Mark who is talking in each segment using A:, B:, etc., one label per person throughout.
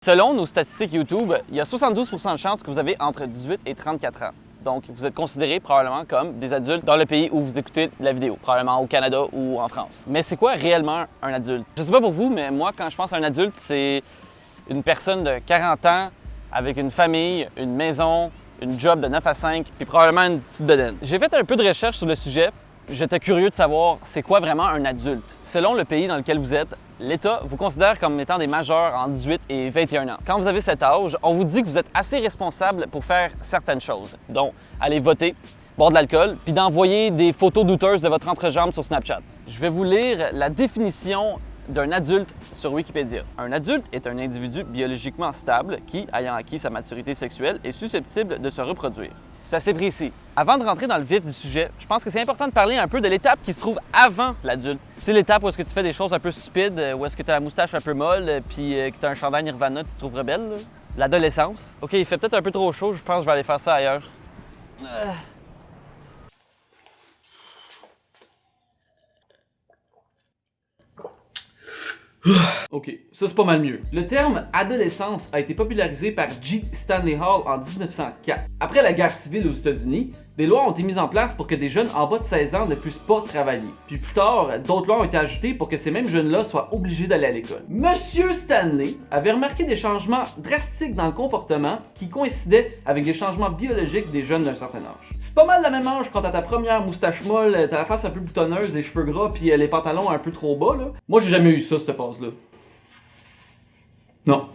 A: Selon nos statistiques YouTube, il y a 72% de chances que vous avez entre 18 et 34 ans. Donc, vous êtes considérés probablement comme des adultes dans le pays où vous écoutez la vidéo, probablement au Canada ou en France. Mais c'est quoi réellement un adulte? Je sais pas pour vous, mais moi, quand je pense à un adulte, c'est une personne de 40 ans avec une famille, une maison, une job de 9 à 5, puis probablement une petite bedaine. J'ai fait un peu de recherche sur le sujet. J'étais curieux de savoir c'est quoi vraiment un adulte. Selon le pays dans lequel vous êtes, l'État vous considère comme étant des majeurs en 18 et 21 ans. Quand vous avez cet âge, on vous dit que vous êtes assez responsable pour faire certaines choses, dont aller voter, boire de l'alcool, puis d'envoyer des photos douteuses de votre entrejambe sur Snapchat. Je vais vous lire la définition d'un adulte sur Wikipédia. Un adulte est un individu biologiquement stable qui, ayant acquis sa maturité sexuelle, est susceptible de se reproduire. C'est assez précis. Avant de rentrer dans le vif du sujet, je pense que c'est important de parler un peu de l'étape qui se trouve avant l'adulte. C'est l'étape où est-ce que tu fais des choses un peu stupides, où est-ce que tu as la moustache un peu molle, puis que tu as un chandail Nirvana, tu te trouves rebelle. Là. L'adolescence. OK, il fait peut-être un peu trop chaud, je pense que je vais aller faire ça ailleurs.
B: Ok, ça c'est pas mal mieux. Le terme adolescence a été popularisé par G. Stanley Hall en 1904. Après la guerre civile aux États-Unis, des lois ont été mises en place pour que des jeunes en bas de 16 ans ne puissent pas travailler. Puis plus tard, d'autres lois ont été ajoutées pour que ces mêmes jeunes-là soient obligés d'aller à l'école. Monsieur Stanley avait remarqué des changements drastiques dans le comportement qui coïncidaient avec des changements biologiques des jeunes d'un certain âge. C'est pas mal la même âge quand t'as ta première moustache molle, t'as la face un peu boutonneuse, les cheveux gras puis les pantalons un peu trop bas là. Moi j'ai jamais eu ça cette phase-là. Non.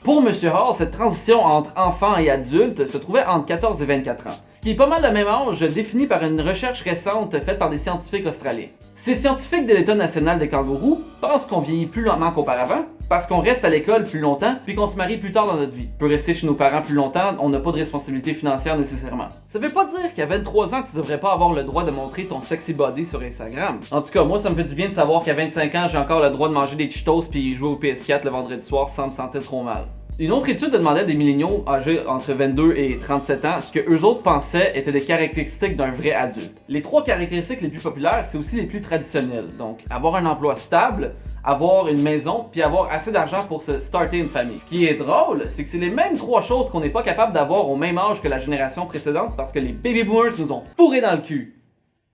B: Pour M. Hall, cette transition entre enfant et adulte se trouvait entre 14 et 24 ans. Ce qui est pas mal le même âge défini par une recherche récente faite par des scientifiques australiens. Ces scientifiques de l'État national des kangourous pensent qu'on vieillit plus lentement qu'auparavant parce qu'on reste à l'école plus longtemps puis qu'on se marie plus tard dans notre vie. On peut rester chez nos parents plus longtemps, on n'a pas de responsabilité financière nécessairement. Ça veut pas dire qu'à 23 ans, tu devrais pas avoir le droit de montrer ton sexy body sur Instagram. En tout cas, moi, ça me fait du bien de savoir qu'à 25 ans, j'ai encore le droit de manger des Cheetos puis jouer au PS4 le vendredi soir sans me sentir trop mal. Une autre étude demandait à des milléniaux âgés entre 22 et 37 ans ce que eux autres pensaient étaient des caractéristiques d'un vrai adulte. Les 3 caractéristiques les plus populaires, c'est aussi les plus traditionnelles. Donc, avoir un emploi stable, avoir une maison, puis avoir assez d'argent pour se starter une famille. Ce qui est drôle, c'est que c'est les mêmes 3 choses qu'on n'est pas capable d'avoir au même âge que la génération précédente parce que les baby boomers nous ont fourrés dans le cul.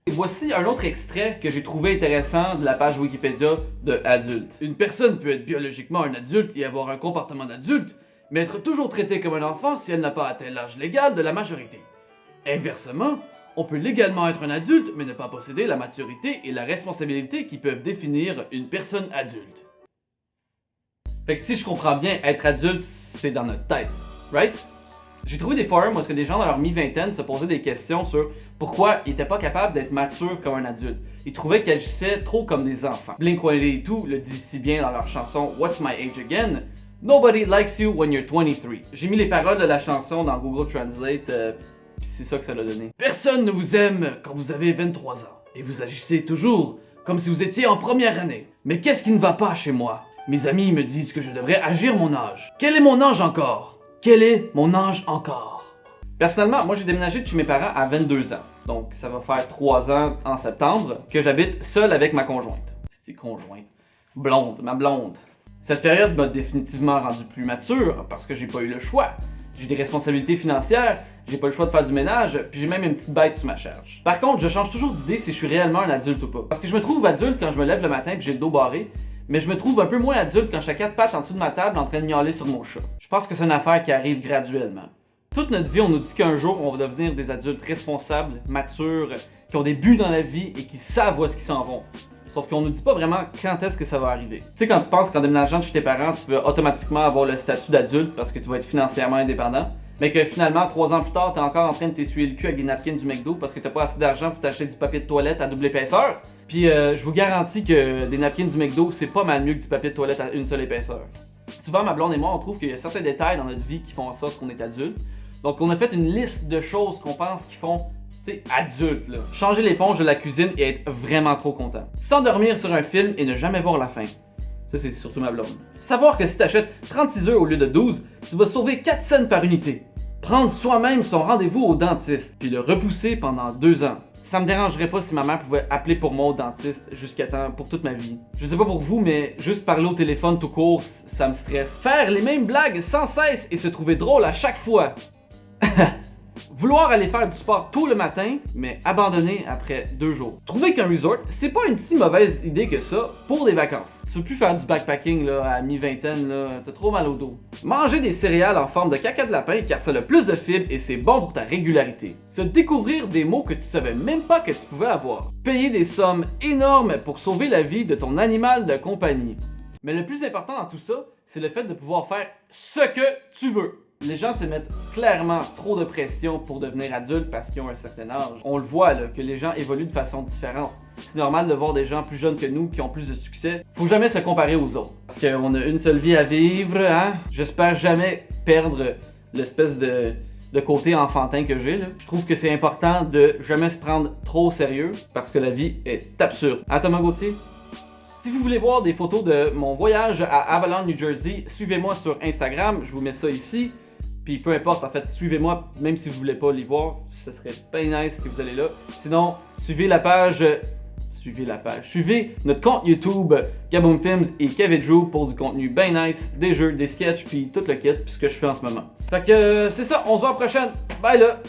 B: Et voici un autre extrait que j'ai trouvé intéressant de la page Wikipédia de adulte. Une personne peut être biologiquement un adulte et avoir un comportement d'adulte, mais être toujours traitée comme un enfant si elle n'a pas atteint l'âge légal de la majorité. Inversement, on peut légalement être un adulte mais ne pas posséder la maturité et la responsabilité qui peuvent définir une personne adulte. Fait que si je comprends bien, être adulte, c'est dans notre tête, right? J'ai trouvé des forums où des gens dans leur mi-vingtaine se posaient des questions sur pourquoi ils n'étaient pas capables d'être matures comme un adulte. Ils trouvaient qu'ils agissaient trop comme des enfants. Blink-182 le dit si bien dans leur chanson What's My Age Again? Nobody likes you when you're 23. J'ai mis les paroles de la chanson dans Google Translate, pis c'est ça que ça l'a donné. Personne ne vous aime quand vous avez 23 ans. Et vous agissez toujours comme si vous étiez en première année. Mais qu'est-ce qui ne va pas chez moi? Mes amis me disent que je devrais agir mon âge. Quel est mon âge encore? Quel est mon âge encore? Personnellement, moi j'ai déménagé de chez mes parents à 22 ans. Donc ça va faire 3 ans en septembre que j'habite seul avec ma conjointe. C'est conjointe. Blonde, ma blonde. Cette période m'a définitivement rendu plus mature parce que j'ai pas eu le choix. J'ai des responsabilités financières, j'ai pas le choix de faire du ménage, puis j'ai même une petite bête sous ma charge. Par contre, je change toujours d'idée si je suis réellement un adulte ou pas. Parce que je me trouve adulte quand je me lève le matin puis j'ai le dos barré, mais je me trouve un peu moins adulte quand je suis à 4 pattes en dessous de ma table en train de miauler sur mon chat. Je pense que c'est une affaire qui arrive graduellement. Toute notre vie, on nous dit qu'un jour, on va devenir des adultes responsables, matures, qui ont des buts dans la vie et qui savent où est-ce qu'ils s'en vont. Sauf qu'on nous dit pas vraiment quand est-ce que ça va arriver. Tu sais, quand tu penses qu'en déménageant de chez tes parents, tu vas automatiquement avoir le statut d'adulte parce que tu vas être financièrement indépendant, mais que finalement, 3 ans plus tard, t'es encore en train de t'essuyer le cul avec des napkins du McDo parce que t'as pas assez d'argent pour t'acheter du papier de toilette à double épaisseur. Puis je vous garantis que des napkins du McDo, c'est pas mal mieux que du papier de toilette à une seule épaisseur. Souvent, ma blonde et moi, on trouve qu'il y a certains détails dans notre vie qui font en sorte qu'on est adulte. Donc on a fait une liste de choses qu'on pense qui font adulte là. Changer l'éponge de la cuisine et être vraiment trop content. S'endormir sur un film et ne jamais voir la fin. Ça c'est surtout ma blonde. Savoir que si t'achètes 36 œufs au lieu de 12, tu vas sauver 4 cents par unité. Prendre soi-même son rendez-vous au dentiste, puis le repousser pendant 2 ans. Ça me dérangerait pas si ma mère pouvait appeler pour moi au dentiste jusqu'à temps pour toute ma vie. Je sais pas pour vous, mais juste parler au téléphone tout court, ça me stresse. Faire les mêmes blagues sans cesse et se trouver drôle à chaque fois. Vouloir aller faire du sport tôt le matin, mais abandonner après 2 jours. Trouver qu'un resort, c'est pas une si mauvaise idée que ça pour des vacances. Tu veux plus faire du backpacking là, à mi-vingtaine, là, t'as trop mal au dos. Manger des céréales en forme de caca de lapin car ça a le plus de fibres et c'est bon pour ta régularité. Se découvrir des mots que tu savais même pas que tu pouvais avoir. Payer des sommes énormes pour sauver la vie de ton animal de compagnie. Mais le plus important dans tout ça, c'est le fait de pouvoir faire ce que tu veux. Les gens se mettent clairement trop de pression pour devenir adultes parce qu'ils ont un certain âge. On le voit là, que les gens évoluent de façon différente. C'est normal de voir des gens plus jeunes que nous qui ont plus de succès. Faut jamais se comparer aux autres. Parce qu'on a une seule vie à vivre, hein? J'espère jamais perdre l'espèce de côté enfantin que j'ai là. Je trouve que c'est important de jamais se prendre trop au sérieux parce que la vie est absurde. Hein, Thomas Gauthier? Si vous voulez voir des photos de mon voyage à Avalon, New Jersey, suivez-moi sur Instagram, je vous mets ça ici. Puis peu importe, en fait, suivez-moi, même si vous voulez pas les voir, ce serait bien nice que vous allez là. Sinon, suivez notre compte YouTube Gaboom Films et Kevin Drew pour du contenu bien nice, des jeux, des sketchs, puis tout le kit, puis ce que je fais en ce moment. Fait que c'est ça, on se voit à la prochaine. Bye là!